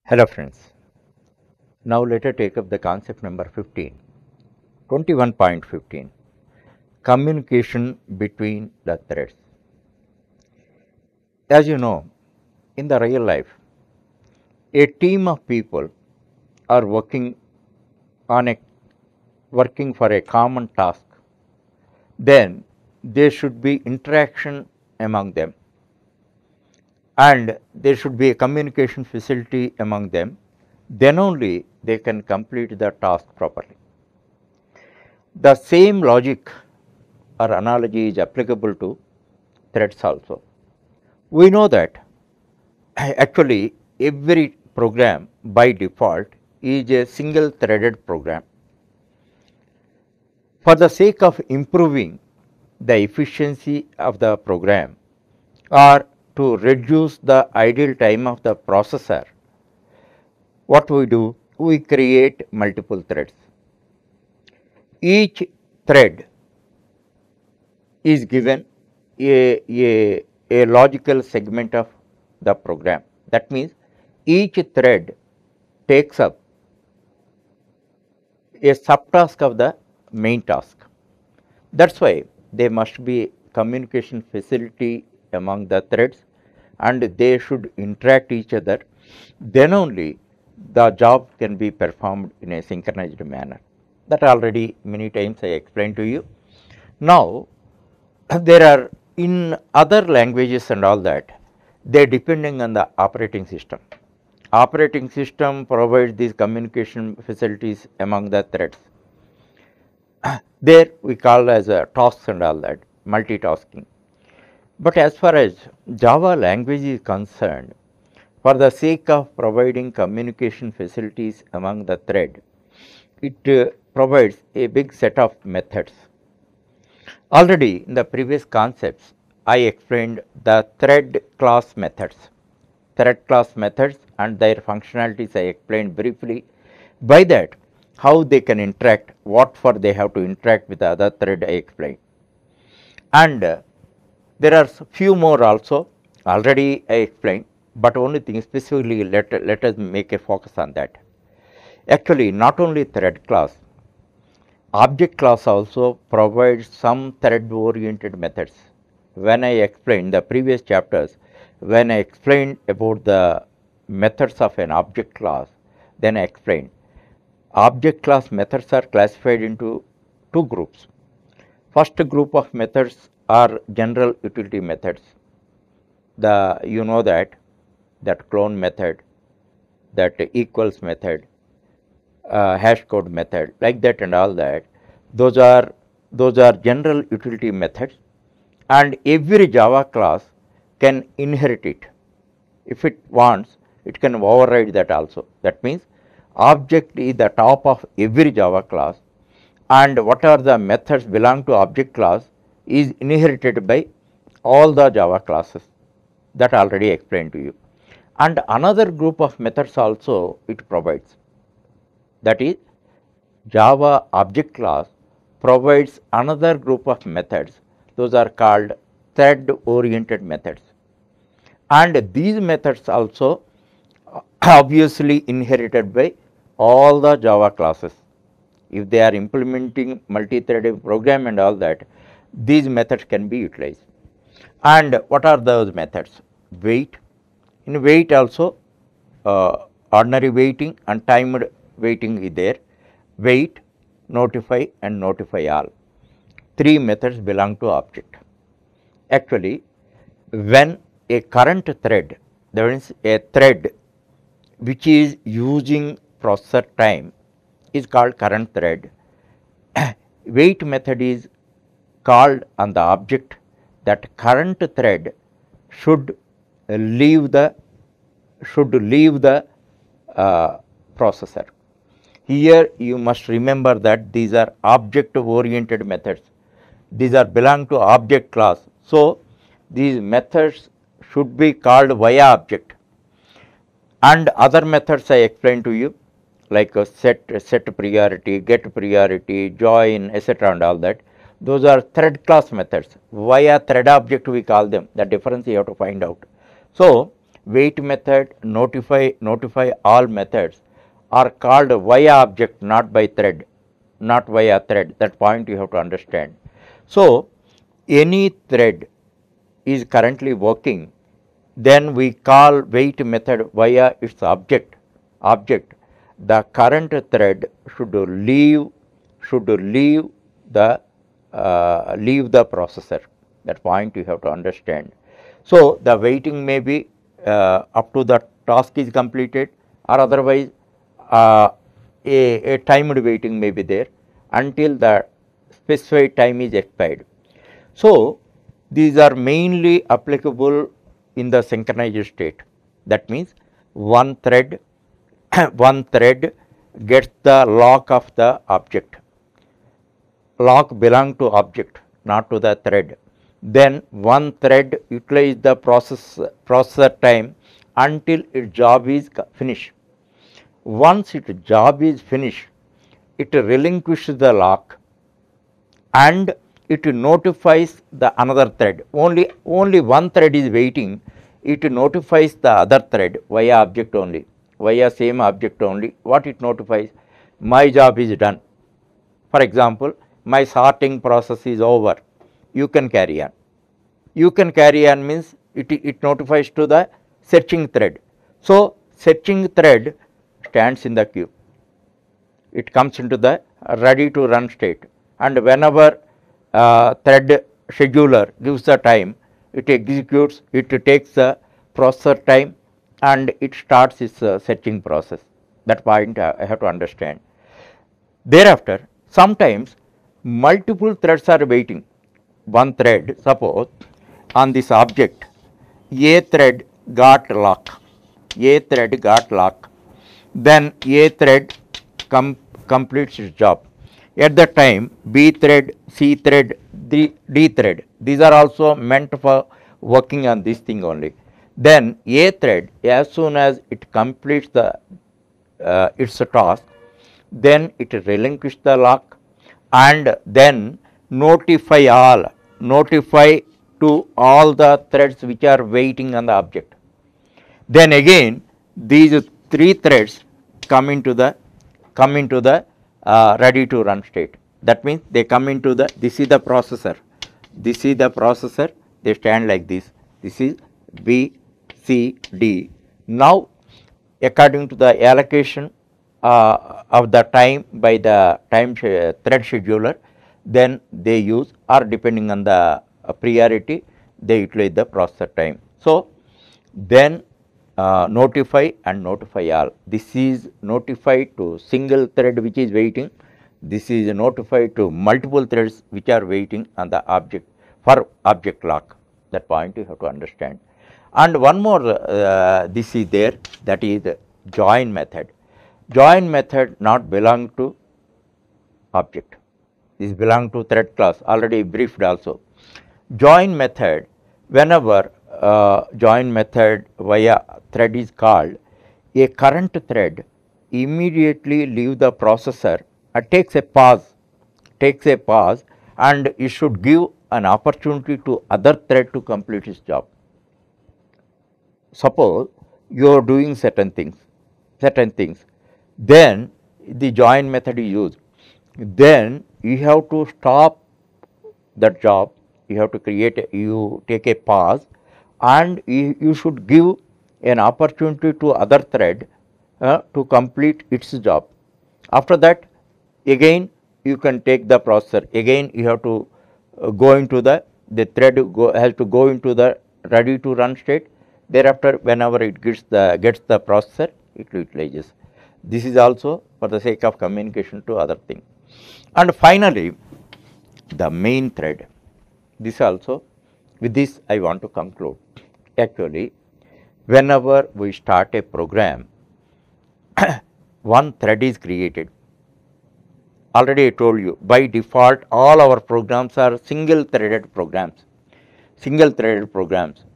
Hello friends, now let us take up the concept number 15, 21.15, communication between the threads. As you know, in the real life, a team of people are working for a common task. Then there should be interaction among them, and there should be a communication facility among them. Then only they can complete the task properly. The same logic or analogy is applicable to threads also. We know that actually every program by default is a single threaded program. For the sake of improving the efficiency of the program or to reduce the idle time of the processor, what we do? We create multiple threads. Each thread is given a logical segment of the program. That means each thread takes up a subtask of the main task. That is why there must be communication facility among the threads and they should interact each other. Then only the job can be performed in a synchronized manner. That already many times I explained to you. Now, there are in other languages and all that, they are depending on the operating system. Operating system provides these communication facilities among the threads. There we call as tasks and all that, multitasking. But as far as Java language is concerned, for the sake of providing communication facilities among the thread, it provides a big set of methods. Already in the previous concepts, I explained the thread class methods. Thread class methods and their functionalities I explained briefly. By that, how they can interact, what for they have to interact with the other thread I explained. And there are few more also, already I explained, but only thing specifically let us make a focus on that. Actually, not only thread class, object class also provides some thread oriented methods. When I explained the previous chapters, when I explained about the methods of an object class, then I explained object class methods are classified into two groups. First group of methods are general utility methods. You know that clone method, that equals method, hash code method, like that and all that. Those are general utility methods, and every Java class can inherit it. If it wants, it can override that also. That means object is the top of every Java class, and whatever the methods belong to object class is inherited by all the Java classes. That already explained to you. And another group of methods also it provides, that is Java object class provides another group of methods. Those are called thread oriented methods, and these methods also obviously inherited by all the Java classes. If they are implementing multi-threaded program and all that, these methods can be utilized. And what are those methods? Wait. In wait also ordinary waiting and timed waiting is there. Wait, notify and notify all. Three methods belong to object. Actually, when a current thread, that means a thread which is using processor time is called current thread, wait method is called on the object that current thread should leave the processor. Here you must remember that these are object oriented methods. These are belong to object class. So, these methods should be called via object, and other methods I explained to you, like set priority, get priority, join, etc. and all that. Those are thread class methods. Via thread object we call them. The difference you have to find out. So, wait method, notify all methods are called via object, not by thread, not via thread. That point you have to understand. So, any thread is currently working, then we call wait method via its object. The current thread should leave the processor. That point you have to understand. So, the waiting may be up to the task is completed, or otherwise a timed waiting may be there until the specified time is expired. So, these are mainly applicable in the synchronized state. That means one thread one thread gets the lock of the object. Lock belong to object, not to the thread. Then one thread utilizes the processor time until its job is finished. Once its job is finished, it relinquishes the lock and it notifies the another thread. Only one thread is waiting. It notifies the other thread via object only, via same object only. What it notifies? My job is done. For example, my sorting process is over. You can carry on. You can carry on means it notifies to the searching thread. So, searching thread stands in the queue. It comes into the ready to run state, and whenever thread scheduler gives the time, it executes, it takes the processor time and it starts its searching process. That point I have to understand. Thereafter, sometimes multiple threads are waiting. One thread, suppose on this object, A thread got lock, then A thread completes its job. At the time, B thread, C thread, D thread, these are also meant for working on this thing only. Then A thread, as soon as it completes the its task, then it relinquishes the lock and then notify to all the threads which are waiting on the object. Then again these three threads come into the ready to run state. That means they come into the, this is the processor, they stand like this, this is B, C, D. Now, according to the allocation of the time by the thread scheduler, then they use, or depending on the priority, they utilize the processor time. So, then notify and notify all. This is notified to single thread which is waiting. This is notified to multiple threads which are waiting on the object for object lock. That point you have to understand. And one more this is there, that is the join method. Join method not belong to object. This belong to thread class, already briefed also. Join method, whenever join method via thread is called, a current thread immediately leave the processor and takes a pause, and it should give an opportunity to other thread to complete its job. Suppose you are doing certain things, then the join method is used. Then you have to stop that job, you have to you take a pause, and you should give an opportunity to other thread to complete its job. After that, again you can take the processor, again you have to go into the thread has to go into the ready to run state. Thereafter, whenever it gets the processor, it utilizes. This is also for the sake of communication to other thing. And finally, the main thread. This also, with this I want to conclude. Actually, whenever we start a program, one thread is created. Already I told you, by default all our programs are single threaded programs.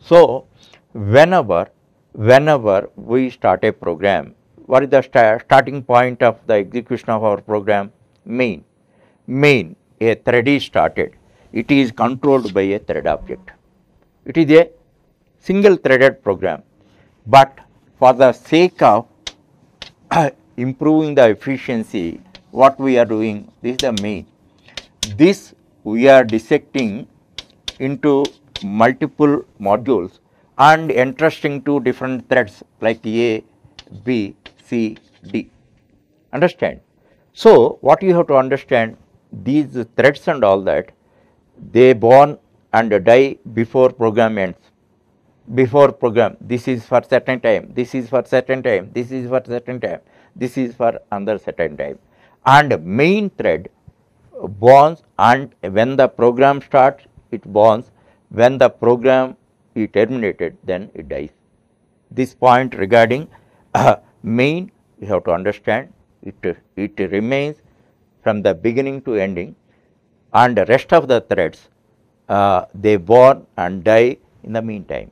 So, whenever we start a program, what is the starting point of the execution of our program? Main, a thread is started. It is controlled by a thread object. It is a single threaded program. but for the sake of improving the efficiency, what we are doing, this is the main. This we are dissecting into multiple modules and entrusting to different threads like A, B, C, D. Understand? So, what you have to understand, these threads and all that, they born and die before program ends. Before program, this is for certain time, this is for certain time, this is for certain time, this is for another certain time. And main thread bonds, and when the program starts, it bonds. When the program is terminated, then it dies. This point regarding main, you have to understand, it remains from the beginning to ending, and the rest of the threads, they born and die in the meantime.